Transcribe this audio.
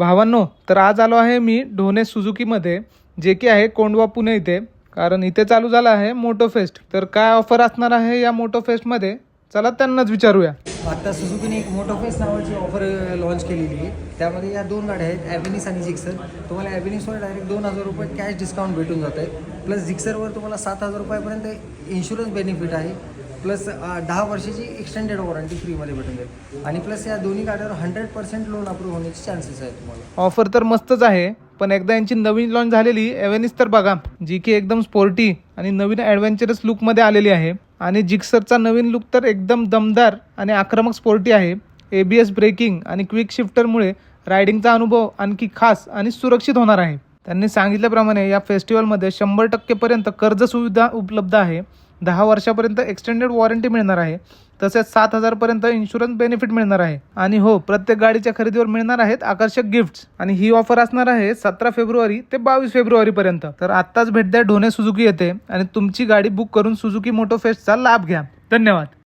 भावांनो, तर आज आलो आहे मी ढोणे सुझुकीमध्ये, जे की आहे कोंडवा पुणे इथे. कारण इथे चालू झाला आहे मोटो फेस्ट. तर काय ऑफर असणार आहे या मोटो फेस्टमध्ये, चला त्यांनाच विचारूया. आता सुझुकीने एक मोटो फेस्ट नावाची ऑफर लॉन्च केलेली आहे. त्यामध्ये या दोन गाड्या आहेत, ॲव्हेनिस आणि जिक्सर. तुम्हाला ॲव्हेनिसवर डायरेक्ट 2,000 रुपये कॅश डिस्काउंट भेटून जात आहे. प्लस जिक्सरवर तुम्हाला 7,000 रुपयापर्यंत इन्शुरन्स बेनिफिट आहे. प्लस 10 वर्षाची एक्सटेंडेड वॉरंटी फ्रीमध्ये भेटून जाईल. आणि प्लस या दोन्ही गाड्यावर 100% लोन अप्रूव्ह होण्याचे चान्सेस आहेत तुम्हाला. ऑफर तर मस्तच आहे, पण एकदा यांची नवीन लॉन्च झालेली ॲव्हेनिस तर बघा, जी की एकदम स्पोर्टी आणि नवीन ॲडव्हेंचरस लुकमध्ये आलेली आहे. आणि जिक्सरचा नवीन लुक तर एकदम दमदार आणि आक्रमक स्पोर्टी आहे. ABS ब्रेकिंग आणि क्विक शिफ्टरमुळे रायडिंगचा अनुभव आणखी खास आणि सुरक्षित होणार आहे. त्यांनी सांगितल्याप्रमाणे या फेस्टिवलमध्ये 100% पर्यंत कर्ज सुविधा उपलब्ध आहे. 10 वर्षापर्यंत एक्सटेंडेड वॉरंटी मिळणार आहे. तसेच 7,000 पर्यंत इन्शुरन्स बेनिफिट मिळणार आहे. आणि हो, प्रत्येक गाडीच्या खरेदीवर मिळणार आहेत आकर्षक गिफ्ट्स. आणि ही ऑफर असणार आहे 17 फेब्रुवारी ते 22 फेब्रुवारी पर्यंत. तर आत्ताच भेट द्या ढोणे सुझुकी येथे आणि तुमची गाडी बुक करून सुझुकी मोटो फेस्टचा लाभ घ्या. धन्यवाद.